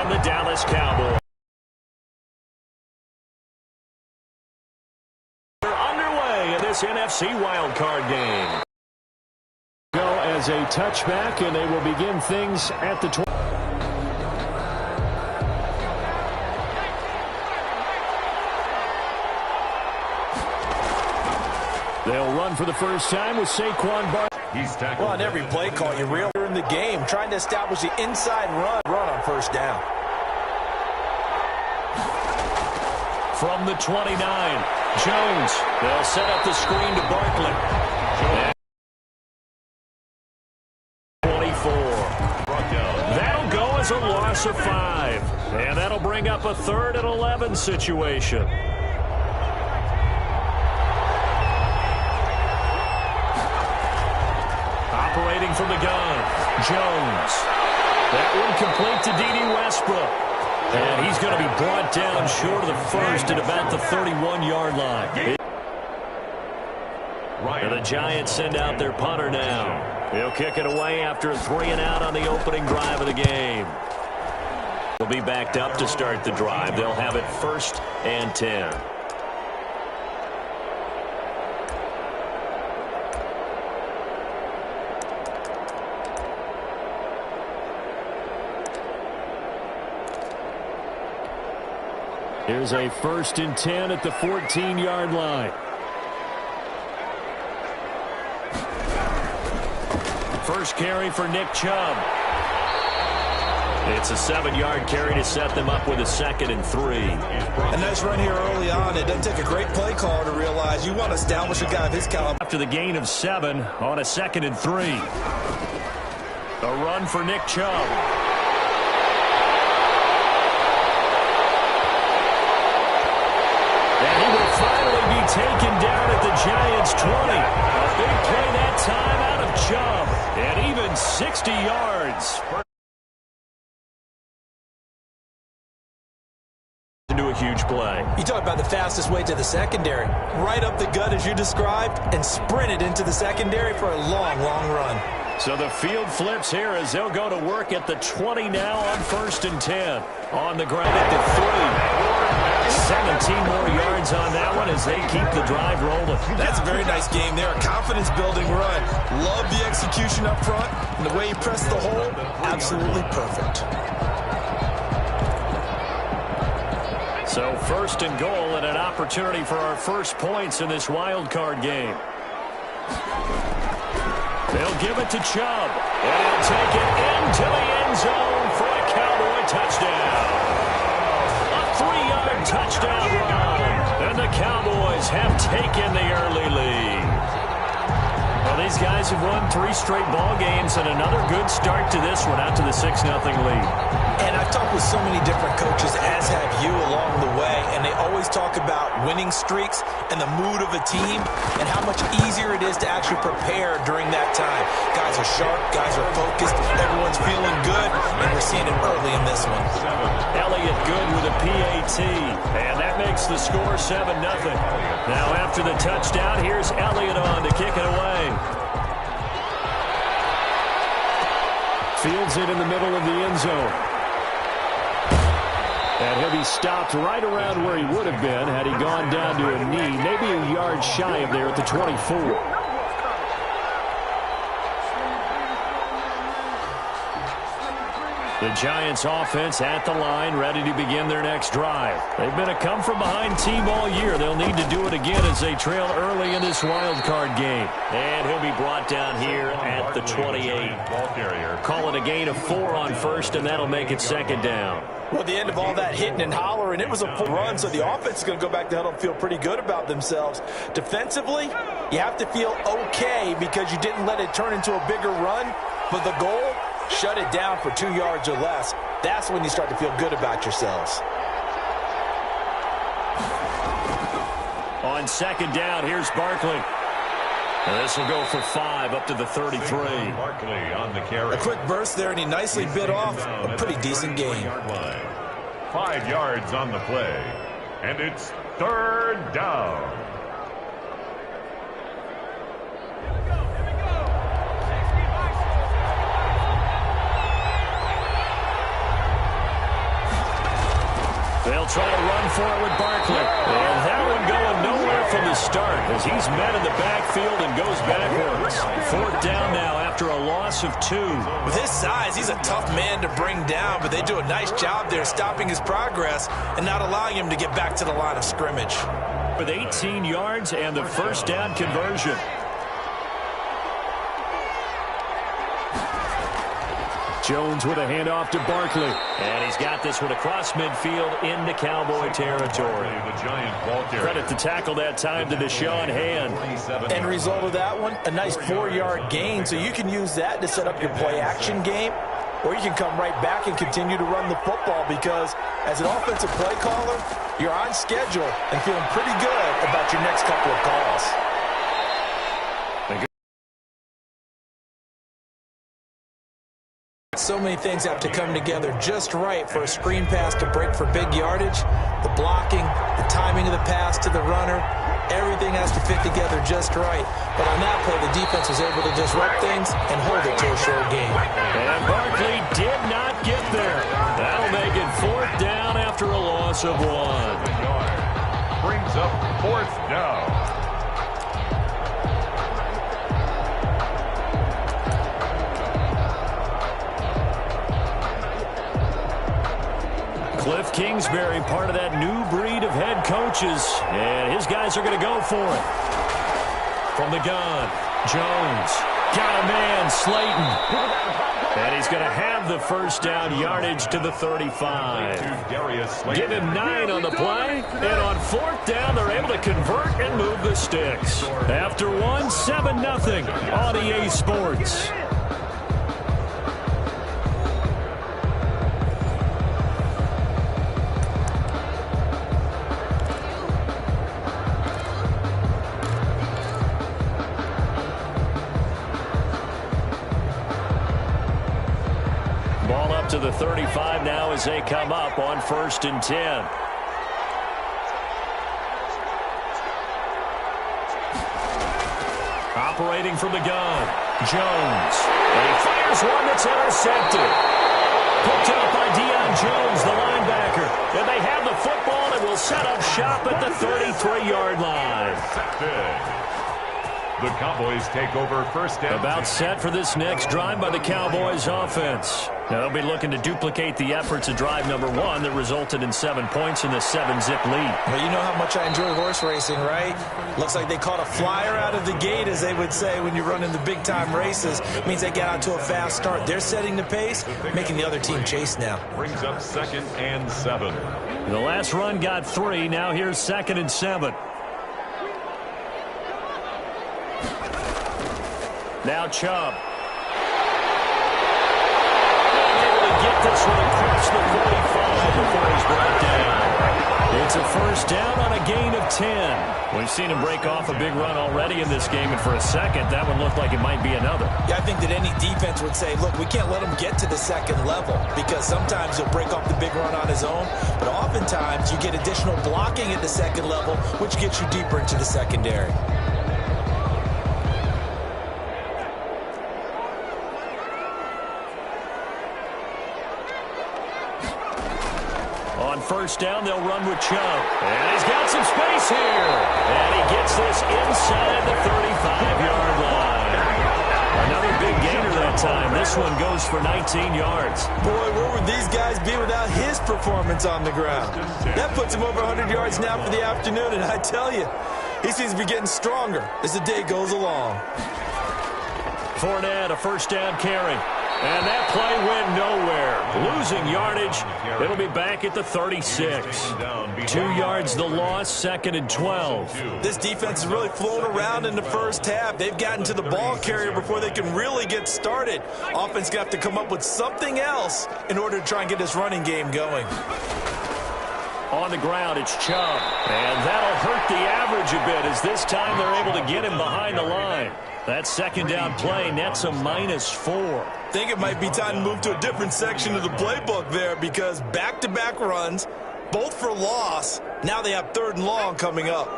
and the Dallas Cowboys. They're underway in this NFC wildcard game. Go as a touchback, and they will begin things at the 20. They'll run for the first time with Saquon Barkley. He's tackled. Well, on every play call, you realize in the game, trying to establish the inside run on first down. From the 29, Jones. They'll set up the screen to Barkley. 24. That'll go as a loss of 5. And that'll bring up a 3rd and 11 situation. Operating from the gun, Jones. That one complete to D.D. Westbrook. And he's going to be brought down short of the first at about the 31-yard line. And the Giants send out their punter now. He'll kick it away after a 3-and-out on the opening drive of the game. They'll be backed up to start the drive. They'll have it 1st and 10. Here's a 1st and 10 at the 14-yard line. First carry for Nick Chubb. It's a 7-yard carry to set them up with a 2nd and 3. A nice run here early on. It doesn't take a great play caller to realize you want to establish a guy of his caliber. After the gain of 7 on a 2nd and 3. A run for Nick Chubb. And he will finally be taken down at the Giants' 20. A big play that time out of Chubb. And even 60 yards. Into a huge play. You talk about the fastest way to the secondary. Right up the gut as you described and sprinted into the secondary for a long, long run. So the field flips here as they'll go to work at the 20 now on 1st and 10. On the ground at the 3. 17 more yards on that one as they keep the drive rolling. That's a very nice game there. A confidence-building run. Love the execution up front. And the way he pressed the hole, absolutely perfect. So 1st and goal and an opportunity for our first points in this wild card game. They'll give it to Chubb. And he'll take it into the end zone for a Cowboy touchdown. A 3-yard touchdown run. And the Cowboys have taken the early lead. Well, these guys have won 3 straight ball games and another good start to this one out to the 6-0 lead. And I've talked with so many different coaches, as have you, along the way, and they always talk about winning streaks and the mood of a team and how much easier it is to actually prepare during that time. Guys are sharp, guys are focused, everyone's feeling good, and we're seeing it early in this one. Elliott good with a PAT, and that makes the score 7-0. Now after the touchdown, here's Elliott on to kick it away. Fields it in the middle of the end zone. And he'll be stopped right around where he would have been had he gone down to a knee, maybe a yard shy of there at the 24. The Giants offense at the line, ready to begin their next drive. They've been a come-from-behind team all year. They'll need to do it again as they trail early in this wild card game. And he'll be brought down here at the 28. Call it a gain of 4 on 1st, and that'll make it 2nd down. Well, at the end of all that hitting and hollering, it was a full run, so the offense is going to go back to huddle and feel pretty good about themselves. Defensively, you have to feel okay because you didn't let it turn into a bigger run, but the goal, shut it down for 2 yards or less. That's when you start to feel good about yourselves. On 2nd down, here's Barkley. And this will go for 5 up to the 33. Barkley on the carry. A quick burst there, and he nicely bit off a pretty decent gain. 5 yards on the play. And it's 3rd down. They'll try to run for it with Barkley. And that one going nowhere from the start as he's met in the backfield and goes backwards. 4th down now after a loss of 2. With his size, he's a tough man to bring down, but they do a nice job there stopping his progress and not allowing him to get back to the line of scrimmage. With 18 yards and the first down conversion. Jones with a handoff to Barkley. And he's got this one across midfield into Cowboy territory. Credit the tackle that time to Deshaun Hand. End result of that one, a nice 4-yard gain. So you can use that to set up your play-action game, or you can come right back and continue to run the football because as an offensive play caller, you're on schedule and feeling pretty good about your next couple of calls. So many things have to come together just right for a screen pass to break for big yardage. The blocking, the timing of the pass to the runner, everything has to fit together just right. But on that play, the defense was able to disrupt things and hold it to a short game. And Barkley did not get there. That'll make it 4th down after a loss of 1. Brings up 4th down. Cliff Kingsbury, part of that new breed of head coaches. And his guys are going to go for it. From the gun, Jones. Got a man, Slayton. And he's going to have the first down yardage to the 35. Give him 9 on the play. And on 4th down, they're able to convert and move the sticks. After 1, 7-0 on EA Sports. To the 35 now as they come up on 1st and 10. Operating from the gun, Jones. And he fires one that's intercepted. Picked up by Deion Jones, the linebacker. And they have the football and will set up shop at the 33-yard line. The Cowboys take over 1st down. About set for this next drive by the Cowboys offense. Now they'll be looking to duplicate the efforts of drive number 1 that resulted in 7 points in the 7-zip lead. Well, you know how much I enjoy horse racing, right? Looks like they caught a flyer out of the gate, as they would say when you're running the big-time races. It means they get out to a fast start. They're setting the pace, making the other team chase now. Brings up 2nd and 7. The last run got 3. Now here's 2nd and 7. Now Chubb. Able to get this one across the 45 before he's brought down. It's a first down on a gain of 10. We've seen him break off a big run already in this game, and for a second, that one looked like it might be another. Yeah, I think that any defense would say, look, we can't let him get to the 2nd level because sometimes he'll break off the big run on his own, but oftentimes you get additional blocking at the 2nd level, which gets you deeper into the secondary. On 1st down, they'll run with Chubb. And he's got some space here. And he gets this inside the 35-yard line. Another big gainer that time. This one goes for 19 yards. Boy, where would these guys be without his performance on the ground? That puts him over 100 yards now for the afternoon, and I tell you, he seems to be getting stronger as the day goes along. Fournette, a first down carry. And that play went nowhere. Losing yardage. It'll be back at the 36. 2 yards the loss, 2nd and 12. This defense is really flown around in the first half. They've gotten to the ball carrier before they can really get started. Offense going to have to come up with something else in order to try and get this running game going. On the ground, it's Chubb. And that'll hurt the average a bit as this time they're able to get him behind the line. That 2nd down play nets a -4. I think it might be time to move to a different section of the playbook there because back-to-back runs, both for loss. Now they have 3rd and long coming up.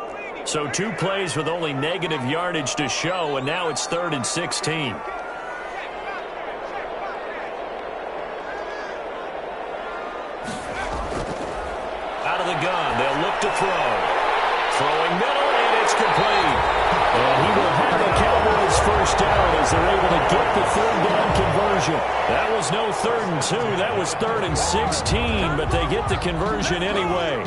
So 2 plays with only negative yardage to show, and now it's 3rd and 16. the gun. They'll look to throw. Throwing middle, and it's complete. And he will have a Cowboys first down as they're able to get the third down conversion. That was no 3rd and 2. That was 3rd and 16, but they get the conversion anyway.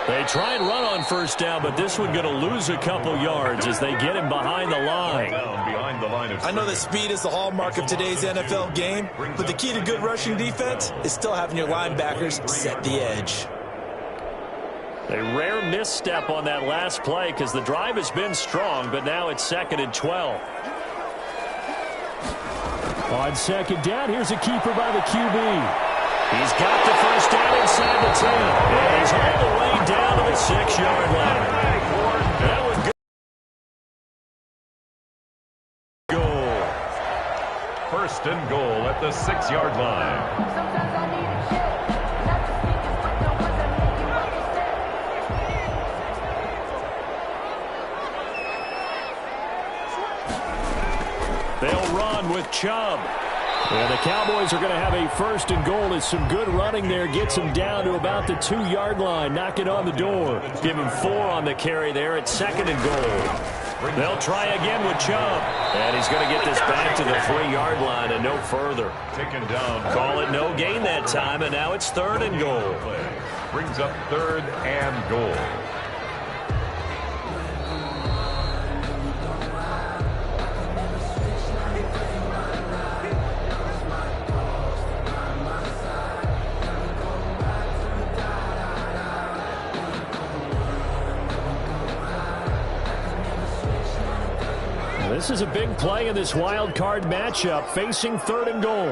They try and run on first down, but this one going to lose a couple yards as they get him behind the line. I know that speed is the hallmark of today's NFL game, but the key to good rushing defense is still having your linebackers set the edge. A rare misstep on that last play because the drive has been strong, but now it's 2nd and 12. On 2nd down, here's a keeper by the QB. He's got the first down inside the 10. And he's all the way down to the 6-yard line. That was good. Goal. 1st and goal at the 6-yard line. They'll run with Chubb. And the Cowboys are going to have a 1st and goal as some good running there gets them down to about the 2-yard line. Knock it on the door. Give him 4 on the carry there at 2nd and goal. They'll try again with Chubb. And he's going to get this back to the 3-yard line and no further. Taken down. Call it no gain that time, and now it's 3rd and goal. Brings up 3rd and goal. This is a big play in this wild card matchup, facing 3rd and goal.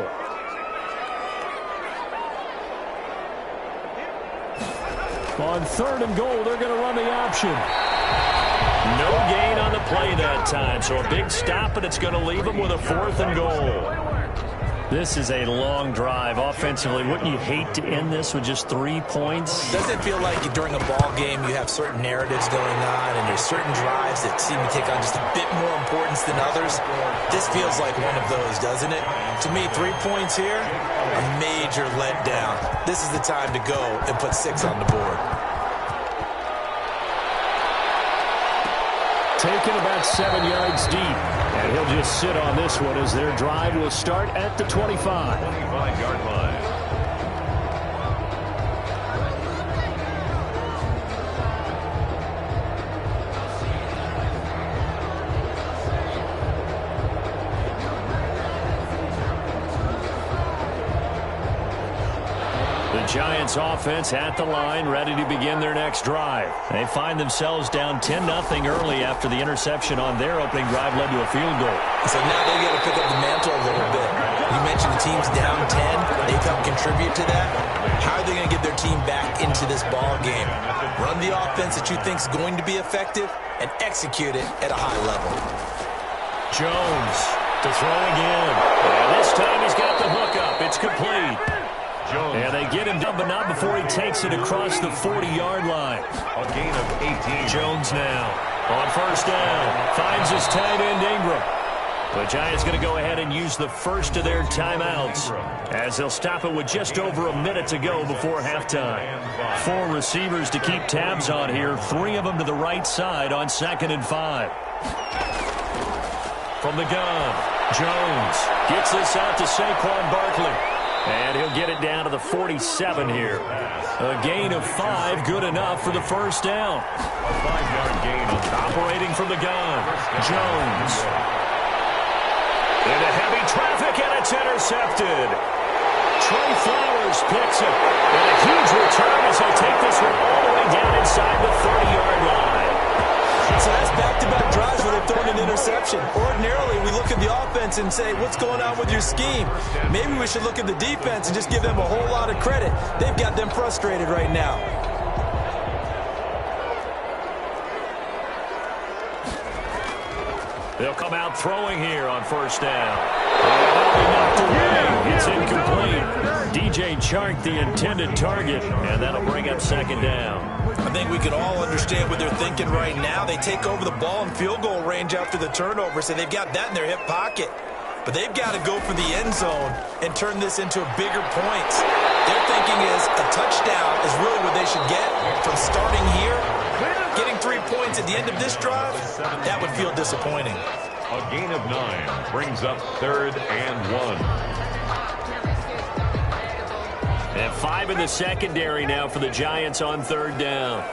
On 3rd and goal, they're going to run the option. No gain on the play that time, so a big stop, and it's going to leave them with a 4th and goal. This is a long drive offensively. Wouldn't you hate to end this with just 3 points? Doesn't it feel like during a ball game you have certain narratives going on and there's certain drives that seem to take on just a bit more importance than others? This feels like one of those, doesn't it? To me, 3 points here, a major letdown. This is the time to go and put 6 on the board. Taken about 7 yards deep. And he'll just sit on this one as their drive will start at the 25. 25-yard line. The Giants offense at the line, ready to begin their next drive. They find themselves down 10-0 early after the interception on their opening drive led to a field goal. So now they got to pick up the mantle a little bit. You mentioned the team's down 10. They've helped contribute to that. How are they going to get their team back into this ball game? Run the offense that you think is going to be effective and execute it at a high level. Jones to throw again. And this time he's got the hook up. It's complete. And they get him done, but not before he takes it across the 40-yard line. A gain of 18. Jones now on 1st down. Finds his tight end Ingram. The Giants going to go ahead and use the first of their timeouts as they'll stop it with just over a minute to go before halftime. 4 receivers to keep tabs on here. 3 of them to the right side on 2nd and 5. From the gun, Jones gets this out to Saquon Barkley. And he'll get it down to the 47 here. A gain of 5, good enough for the first down. A 5-yard gain. Operating from the gun, Jones. Into heavy traffic, and it's intercepted. Trey Flowers picks it. And a huge return as he'll take this one all the way down inside the 30-yard line. So that's back-to-back drives where they've thrown an interception. Ordinarily, we look at the offense and say, what's going on with your scheme? Maybe we should look at the defense and just give them a whole lot of credit. They've got them frustrated right now. They'll come out throwing here on first down. And that'll be knocked away. It's incomplete. DJ Chark, the intended target, and that'll bring up second down. I think we can all understand what they're thinking right now. They take over the ball in field goal range after the turnover, so they've got that in their hip pocket. But they've got to go for the end zone and turn this into bigger points. Their thinking is a touchdown is really what they should get from starting here. Getting 3 points at the end of this drive, that would feel disappointing. A gain of 9 brings up 3rd and 1. And 5 in the secondary now for the Giants on 3rd down.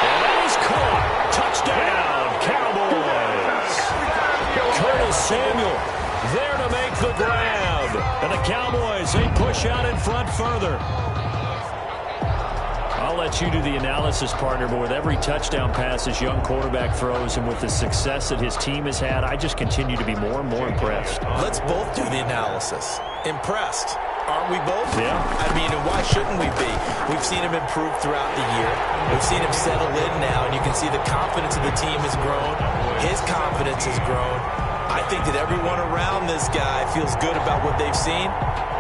And that is caught. Touchdown, Cowboys. Curtis Samuel there to make the grab. And the Cowboys, they push out in front further. I'll let you do the analysis, partner, but with every touchdown pass this young quarterback throws and with the success that his team has had, I just continue to be more and more impressed. Let's both do the analysis. Impressed. Aren't we both? Yeah. I mean, and why shouldn't we be? We've seen him improve throughout the year. We've seen him settle in now, and you can see the confidence of the team has grown. His confidence has grown. I think that everyone around this guy feels good about what they've seen,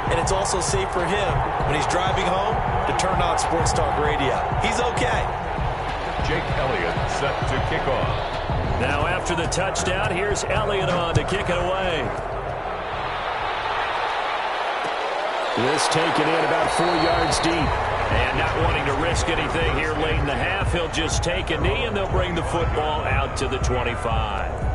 and it's also safe for him when he's driving home to turn on Sports Talk Radio. He's okay. Jake Elliott set to kick off. Now after the touchdown, here's Elliott on to kick it away. This taken in about 4 yards deep. And not wanting to risk anything here late in the half, he'll just take a knee and they'll bring the football out to the 25.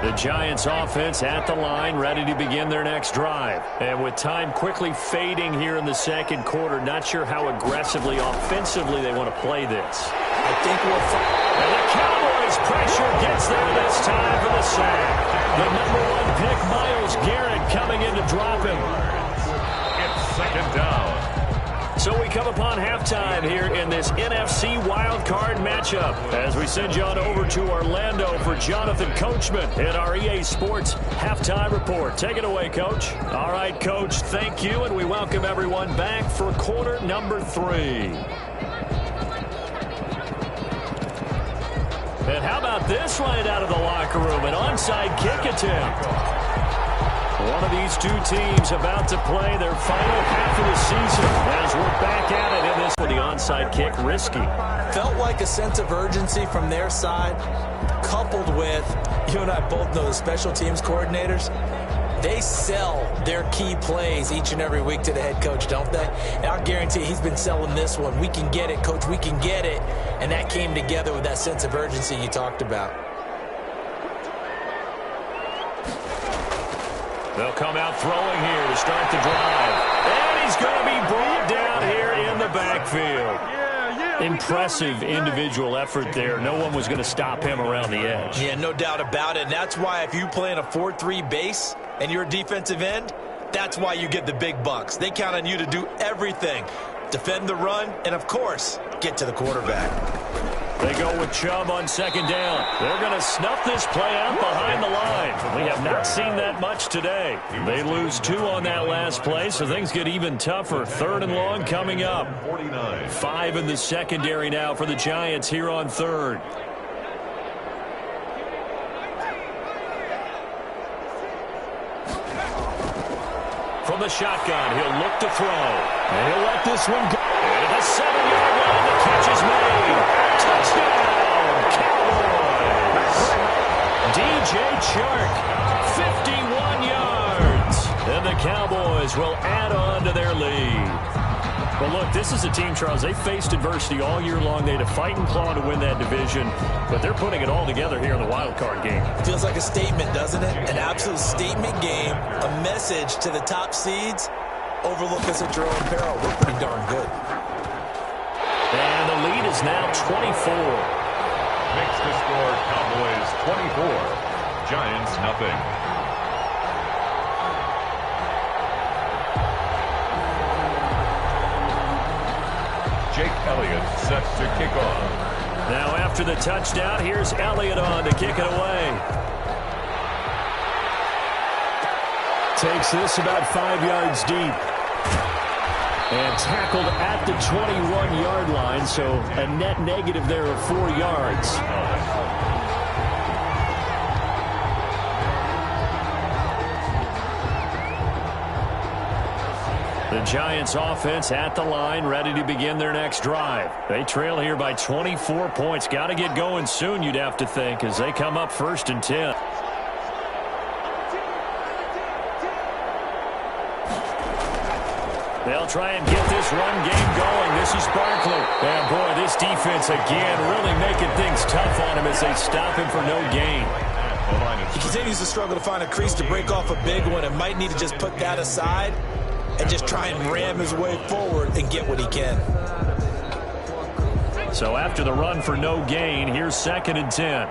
The Giants offense at the line, ready to begin their next drive. And with time quickly fading here in the second quarter, not sure how aggressively, offensively they want to play this. I think we'll find. And the Cowboys pressure gets there this time for the sack. The #1 pick, Myles Garrett, coming in to drop him. It's 2nd down. So we come upon halftime here in this NFC wildcard matchup as we send you on over to Orlando for Jonathan Coachman in our EA Sports Halftime Report. Take it away, Coach. All right, Coach, thank you, and we welcome everyone back for quarter number 3. And how about this right out of the locker room, an onside kick attempt. One of these two teams about to play their final half of the season as we're back at it in this with the onside kick risky. Felt like a sense of urgency from their side, coupled with, you and I both know the special teams coordinators, they sell their key plays each and every week to the head coach, don't they? And I guarantee he's been selling this one. We can get it, Coach, we can get it. And that came together with that sense of urgency you talked about. They'll come out throwing here to start the drive. And he's going to be brought down here in the backfield. Impressive individual effort there. No one was going to stop him around the edge. Yeah, no doubt about it. And that's why if you play in a 4-3 base and you're a defensive end, that's why you get the big bucks. They count on you to do everything. Defend the run and, of course, get to the quarterback. They go with Chubb on 2nd down. They're going to snuff this play out behind the line. We have not seen that much today. They lose 2 on that last play, so things get even tougher. 3rd and long coming up. 5 in the secondary now for the Giants here on 3rd. From the shotgun, he'll look to throw. And he'll let this one go. And a 7-yard line, the catch is made. Touchdown, Cowboys. DJ Chark, 51 yards. And the Cowboys will add on to their lead. Well, look, this is a team, Charles, they faced adversity all year long. They had to fight and claw to win that division, but they're putting it all together here in the wild card game. Feels like a statement, doesn't it? An absolute statement game, a message to the top seeds. Overlook us at your own peril. We're pretty darn good. And the lead is now 24. Makes the score Cowboys 24, Giants nothing. Jake Elliott set to kick off. Now after the touchdown, here's Elliott on to kick it away. Takes this about 5 yards deep. And tackled at the 21-yard line, so a net negative there of 4 yards. The Giants offense at the line, ready to begin their next drive. They trail here by 24 points. Got to get going soon, you'd have to think, as they come up 1st and 10. They'll try and get this run game going. This is Barkley. And boy, this defense again really making things tough on him as they stop him for no gain. He continues to struggle to find a crease to break off a big one, and might need to just put that aside and just try and ram his way forward and get what he can. So after the run for no gain, here's 2nd and 10.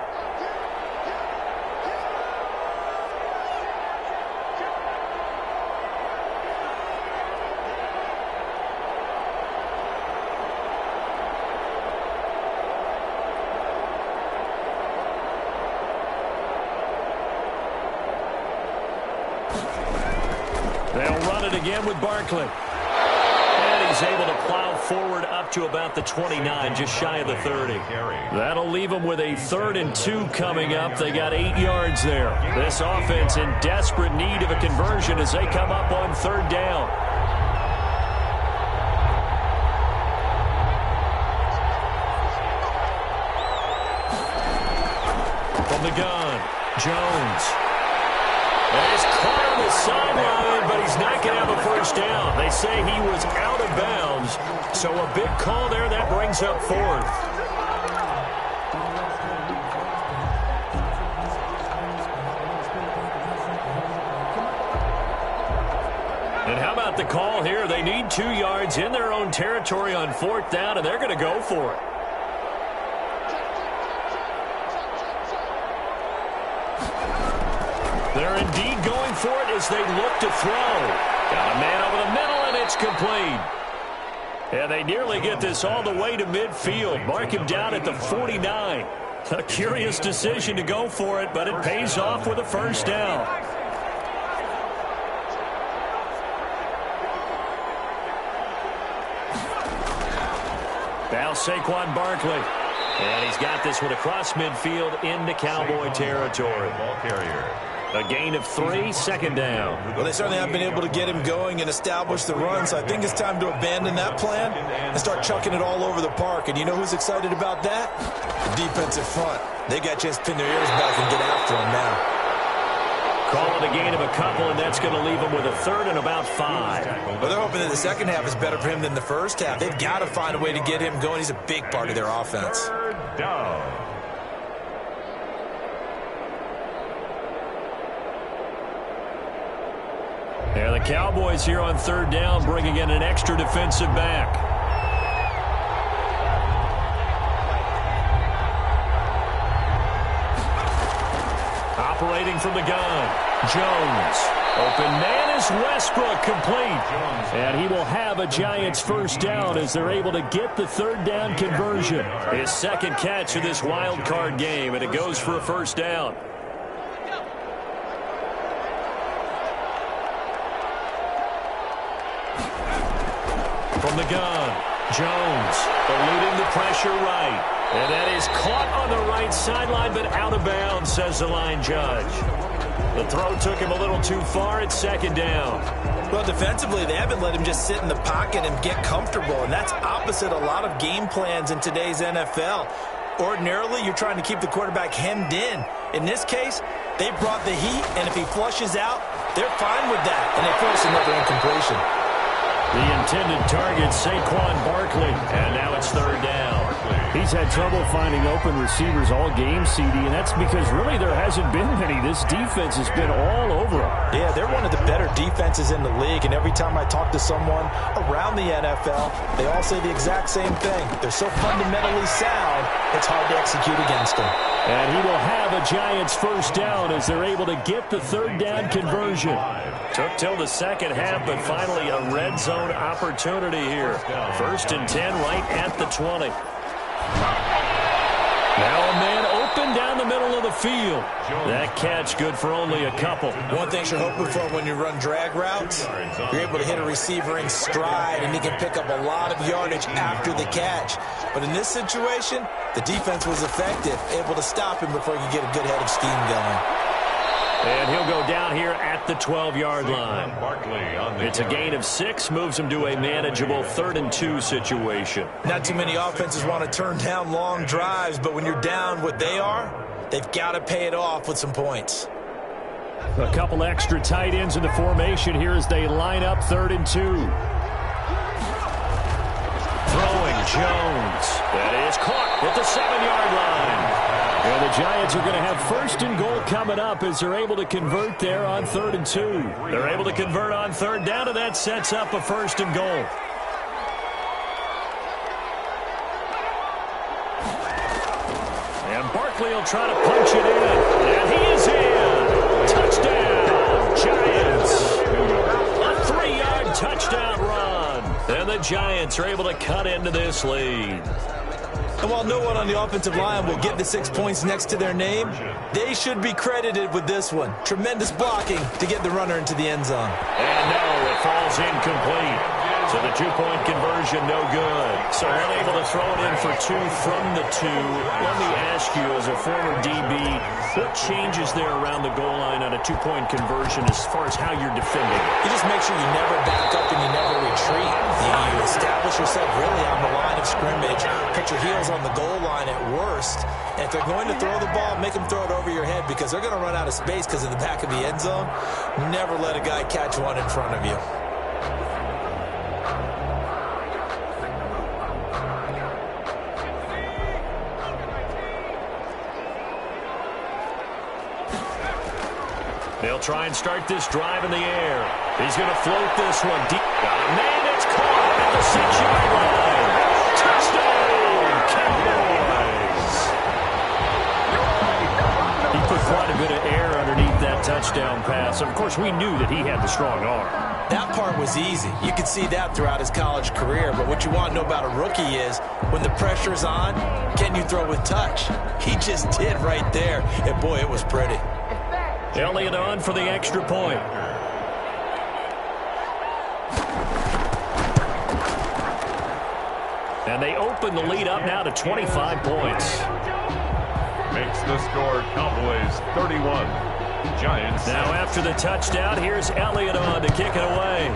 They'll run it again with Barkley. And he's able to plow forward up to about the 29, just shy of the 30. That'll leave them with a 3rd and 2 coming up. They got 8 yards there. This offense in desperate need of a conversion as they come up on 3rd down. From the gun, Jones. And he's caught on the sideline, but he's not going to have a 1st down. They say he was out of bounds, so a big call there. That brings up 4th. And how about the call here? They need 2 yards in their own territory on 4th down, and they're going to go for it. They're indeed going for it as they look to throw. Got a man over the middle, and it's complete. And they nearly get this all the way to midfield. Mark him down at the 49. A curious decision to go for it, but it pays off with a 1st down. Now Saquon Barkley. And he's got this one across midfield into Cowboy territory. Ball carrier. A gain of 3, 2nd down. Well, they certainly have been able to get him going and establish the run, so I think it's time to abandon that plan and start chucking it all over the park. And you know who's excited about that? The defensive front. They got a chance to pin their ears back and get after him now. Call it a gain of a couple, and that's going to leave him with a 3rd and about 5. Well, they're hoping that the second half is better for him than the first half. They've got to find a way to get him going. He's a big part of their offense. 3rd down. Yeah, the Cowboys here on 3rd down, bringing in an extra defensive back. Operating from the gun, Jones. Open man is Westbrook, complete. And he will have a Giants 1st down as they're able to get the 3rd down conversion. His 2nd catch of this wild card game, and it goes for a 1st down. From the gun, Jones eluding the pressure right. And that is caught on the right sideline, but out of bounds, says the line judge. The throw took him a little too far. It's 2nd down. Well, defensively, they haven't let him just sit in the pocket and get comfortable, and that's opposite a lot of game plans in today's NFL. Ordinarily, you're trying to keep the quarterback hemmed in. In this case, they brought the heat, and if he flushes out, they're fine with that, and they force another incompletion. The intended target, Saquon Barkley, and now it's 3rd down. He's had trouble finding open receivers all game, CD, and that's because really there hasn't been many. This defense has been all over him. Yeah, they're one of the better defenses in the league, and every time I talk to someone around the NFL, they all say the exact same thing. They're so fundamentally sound, it's hard to execute against them. And he will have a Giants 1st down as they're able to get the 3rd down conversion. Took till the second half, but finally a red zone opportunity here. 1st and 10 right at the 20. Now a man open down the middle of the field. That catch good for only a couple. One thing you're hoping for when you run drag routes, you're able to hit a receiver in stride, and he can pick up a lot of yardage after the catch. But in this situation, the defense was effective, able to stop him before he could get a good head of steam going. And he'll go down here at the 12-yard line. It's a gain of 6, moves him to a manageable 3rd and 2 situation. Not too many offenses want to turn down long drives, but when you're down what they are, they've got to pay it off with some points. A couple extra tight ends in the formation here as they line up 3rd and 2. Throwing Jones. That is caught at the 7-yard line. And the Giants are going to have 1st and goal coming up as they're able to convert there on 3rd and 2. They're able to convert on 3rd down, and that sets up a 1st and goal. And Barkley will try to punch it in. And he is in. Touchdown, Giants. A 3-yard touchdown run. And the Giants are able to cut into this lead. And while no one on the offensive line will get the 6 points next to their name, they should be credited with this one. Tremendous blocking to get the runner into the end zone. And no, it falls incomplete. So the 2-point conversion, no good. So unable to throw it in for 2 from the 2. Let me ask you, as a former DB, what changes there around the goal line on a 2-point conversion as far as how you're defending? You just make sure you never back up and you never retreat. You establish yourself really on the line of scrimmage, put your heels on the goal line at worst. And if they're going to throw the ball, make them throw it over your head because they're going to run out of space because of the back of the end zone. Never let a guy catch one in front of you. They'll try and start this drive in the air. He's going to float this one deep. Got a man that's caught at the 6-yard line. Touchdown, Cowboys. He put quite a bit of air underneath that touchdown pass. Of course, we knew that he had the strong arm. That part was easy. You could see that throughout his college career. But what you want to know about a rookie is when the pressure's on, can you throw with touch? He just did right there. And, boy, it was pretty. Elliott on for the extra point. And they open the lead up now to 25 points. Makes the score Cowboys 31. Giants. Now after the touchdown, here's Elliott on to kick it away.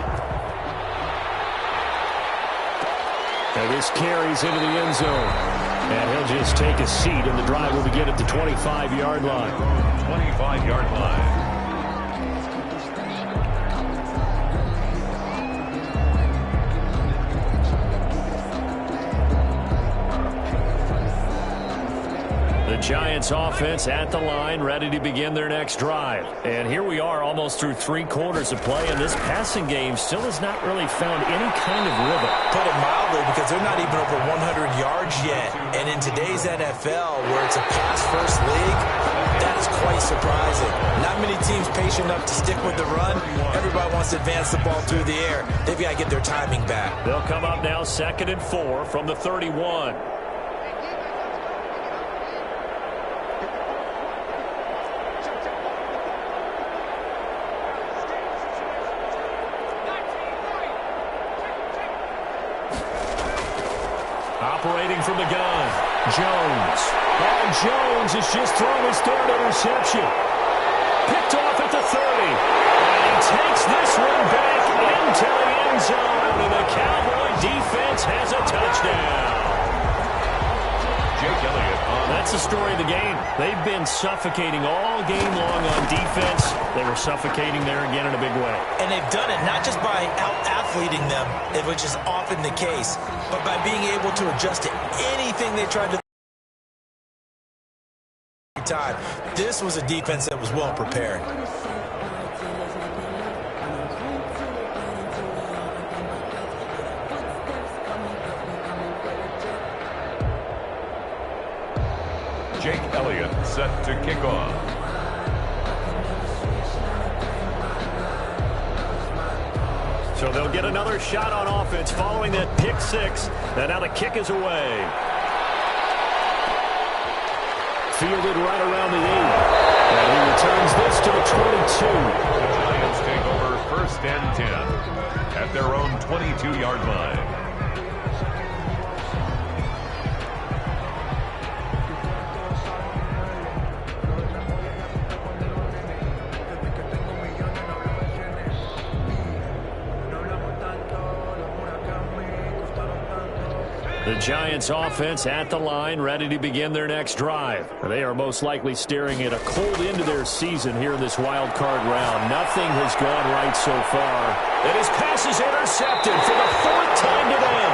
And this carries into the end zone. And he'll just take a seat, and the drive will begin at the 25-yard line. 25-yard line. The Giants offense at the line, ready to begin their next drive. And here we are almost through 3 quarters of play, and this passing game still has not really found any kind of rhythm. Put it mildly, because they're not even over 100 yards yet. And in today's NFL, where it's a pass-first league, that is quite surprising. Not many teams patient enough to stick with the run. Everybody wants to advance the ball through the air. They've got to get their timing back. They'll come up now 2nd and 4 from the 31. Operating from the gun, Jones. And Jones has just thrown his 3rd interception. Picked off at the 30. And he takes this one back into the end zone. And the Cowboy defense has a touchdown. Jake Elliott. That's the story of the game. They've been suffocating all game long on defense. They were suffocating there again in a big way. And they've done it not just by out-athleting them, which is often the case, but by being able to adjust to anything they tried to time. This was a defense that was well prepared. Jake Elliott set to kick off. So they'll get another shot on offense following that pick six. And now the kick is away. Fielded right around the 8. And he returns this to the 22. The Giants take over 1st and 10 at their own 22-yard line. The Giants offense at the line, ready to begin their next drive. They are most likely staring at a cold end to their season here in this wild card round. Nothing has gone right so far. And his pass is intercepted for the 4th time today.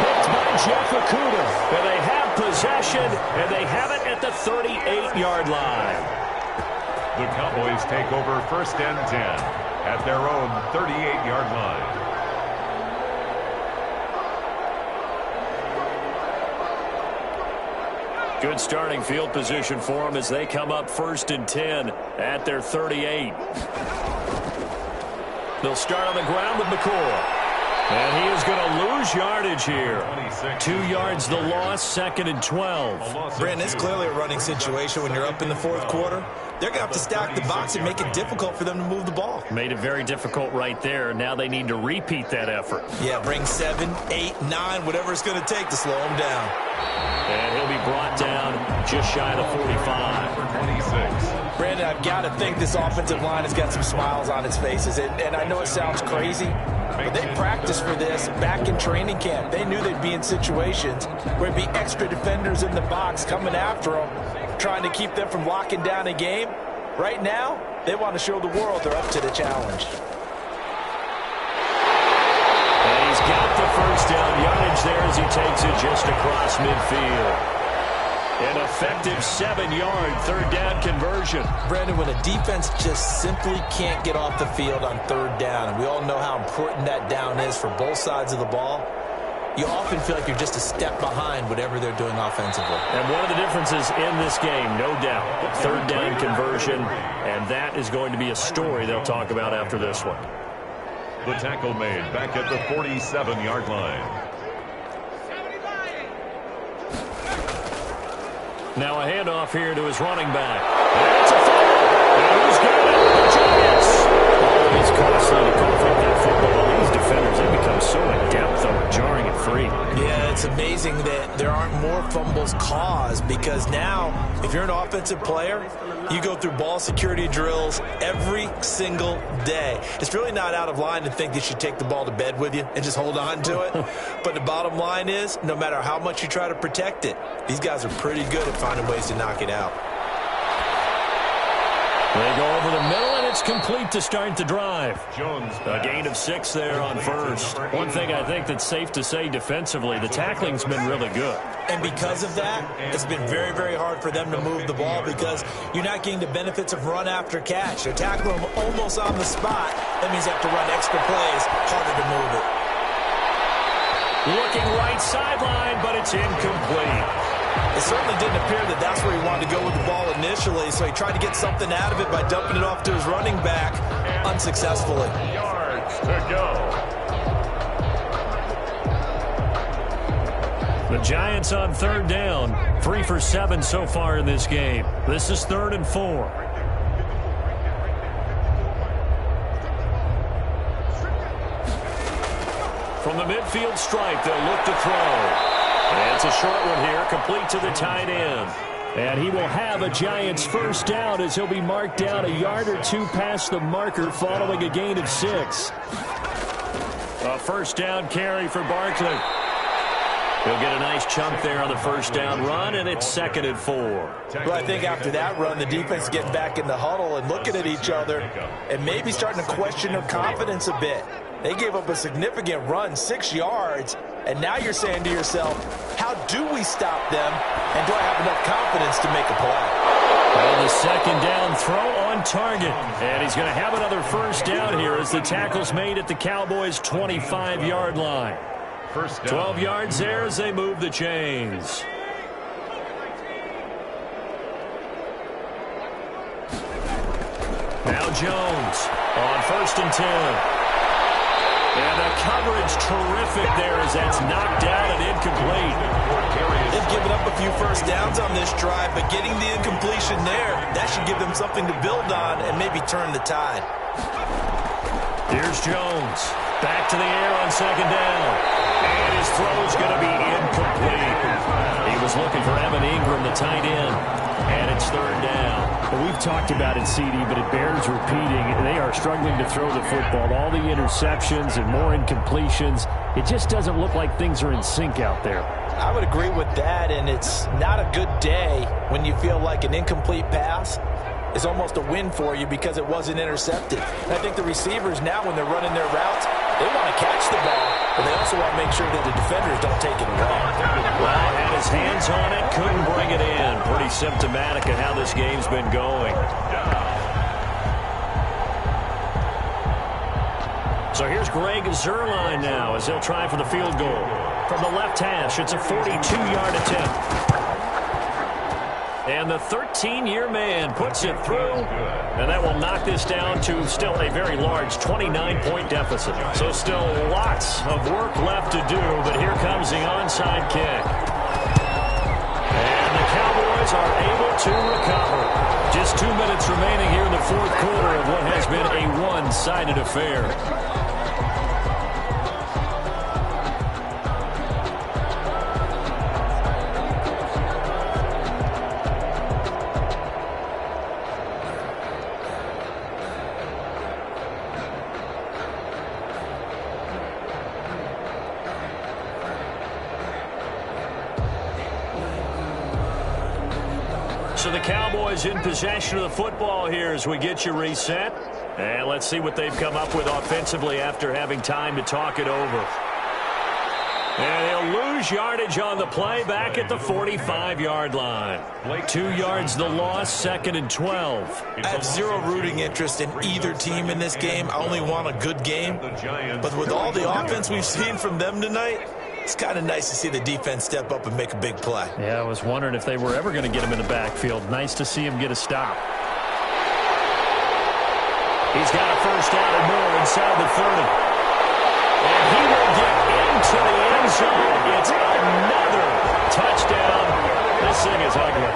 Picked by Jeff Okudah. And they have possession, and they have it at the 38-yard line. The Cowboys take over 1st and 10 at their own 38-yard line. Good starting field position for them as they come up 1st and 10 at their 38. They'll start on the ground with McCoy. And he is going to lose yardage here. 2 yards the loss, 2nd and 12. Brandon, it's clearly a running situation when you're up in the 4th quarter. They're going to have to stack the box and make it difficult for them to move the ball. Made it very difficult right there. Now they need to repeat that effort. Yeah, bring 7, 8, 9, whatever it's going to take to slow them down. And he'll be brought down just shy of the 45. 26. Brandon, I've got to think this offensive line has got some smiles on its faces. And I know it sounds crazy, but they practiced for this back in training camp. They knew they'd be in situations where there'd be extra defenders in the box coming after them, trying to keep them from locking down a game. Right now, they want to show the world they're up to the challenge. And he's got the 1st down yardage there as he takes it just across midfield. An effective 7-yard 3rd down conversion. Brandon, when a defense just simply can't get off the field on 3rd down, and we all know how important that down is for both sides of the ball, you often feel like you're just a step behind whatever they're doing offensively. And one of the differences in this game, no doubt, 3rd down conversion, and that is going to be a story they'll talk about after this one. The tackle made back at the 47-yard line. Now a handoff here to his running back. That's a fumble. And who's got it? The Giants. Oh, he's costly to cough up that football. These defenders, they become so adept on jarring it free. Yeah, it's amazing that there aren't more fumbles caused, because now, if you're an offensive player, you go through ball security drills every single day. It's really not out of line to think that you take the ball to bed with you and just hold on to it. But the bottom line is, no matter how much you try to protect it, these guys are pretty good at finding ways to knock it out. They go over the middle, and it's complete to start the drive. Jones. A gain of 6 there on 1st. One thing I think that's safe to say defensively, the tackling's been really good. And because of that, it's been very, very hard for them to move the ball, because you're not getting the benefits of run after catch. They're tackling them almost on the spot. That means they have to run extra plays, harder to move it. Looking right sideline, but it's incomplete. It certainly didn't appear that that's where he wanted to go with the ball initially, so he tried to get something out of it by dumping it off to his running back unsuccessfully. Yards to go. The Giants on 3rd down, 3 for 7 so far in this game. This is 3rd and 4. From the midfield stripe, they'll look to throw. And it's a short one here, complete to the tight end. And he will have a Giants 1st down as he'll be marked down a yard or 2 past the marker following a gain of 6. A 1st down carry for Barkley. He'll get a nice chunk there on the 1st down run, and it's 2nd and 4. Well, I think after that run, the defense getting back in the huddle and looking at each other and maybe starting to question their confidence a bit. They gave up a significant run, 6 yards, and now you're saying to yourself, how do we stop them, and do I have enough confidence to make a play? Well, the 2nd down throw on target, and he's going to have another 1st down here as the tackle's made at the Cowboys' 25-yard line. 12 yards there as they move the chains. Now Jones on 1st and 10. And the coverage terrific there as that's knocked out and incomplete. They've given up a few first downs on this drive, but getting the incompletion there, that should give them something to build on and maybe turn the tide. Here's Jones. Back to the air on second down. And his throw's going to be incomplete. He was looking for Evan Ingram, the tight end. And it's third down. Well, we've talked about it, CD, but it bears repeating. They are struggling to throw the football. All the interceptions and more incompletions. It just doesn't look like things are in sync out there. I would agree with that, and it's not a good day when you feel like an incomplete pass is almost a win for you because it wasn't intercepted. And I think the receivers now, when they're running their routes, they want to catch the ball, but they also want to make sure that the defenders don't take it away. Well, had his hands on it, couldn't bring it in. Pretty symptomatic of how this game's been going. So here's Greg Zuerlein now as he'll try for the field goal. From the left hash, it's a 42-yard attempt. And the 13-year man puts it through, and that will knock this down to still a very large 29-point deficit. So still lots of work left to do, but here comes the onside kick. And the Cowboys are able to recover. Just 2 minutes remaining here in the fourth quarter of what has been a one-sided affair. So the Cowboys in possession of the football here as we get you reset. And let's see what they've come up with offensively after having time to talk it over. And they'll lose yardage on the play back at the 45-yard line. 2 yards the loss, 2nd and 12. I have zero rooting interest in either team in this game. I only want a good game. But with all the offense we've seen from them tonight, it's kind of nice to see the defense step up and make a big play. Yeah, I was wondering if they were ever going to get him in the backfield. Nice to see him get a stop. He's got a first down and more inside the 30. And he will get into the end zone. It's another touchdown. This thing is ugly.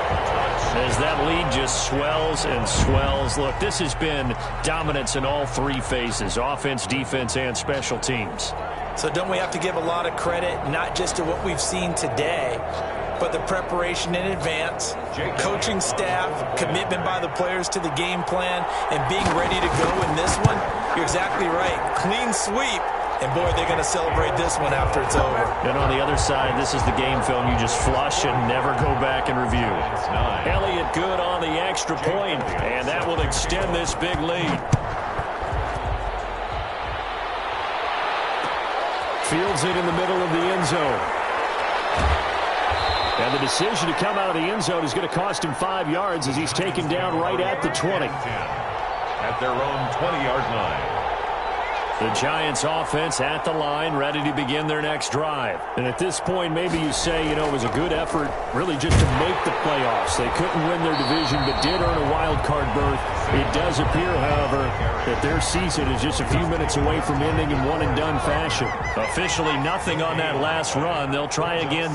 As that lead just swells and swells. Look, this has been dominance in all three phases, offense, defense, and special teams. So don't we have to give a lot of credit, not just to what we've seen today, but the preparation in advance, coaching staff, commitment by the players to the game plan, and being ready to go in this one? You're exactly right. Clean sweep. And, boy, they're going to celebrate this one after it's over. And on the other side, this is the game film you just flush and never go back and review. Elliott good on the extra point, and that will extend this big lead. Fields it in the middle of the end zone. And the decision to come out of the end zone is going to cost him 5 yards as he's taken down right at the 20. At their own 20-yard line. The Giants offense at the line, ready to begin their next drive. And at this point, maybe you say, you know, it was a good effort really just to make the playoffs. They couldn't win their division, but did earn a wild card berth. It does appear, however, that their season is just a few minutes away from ending in one-and-done fashion. Officially nothing on that last run. They'll try again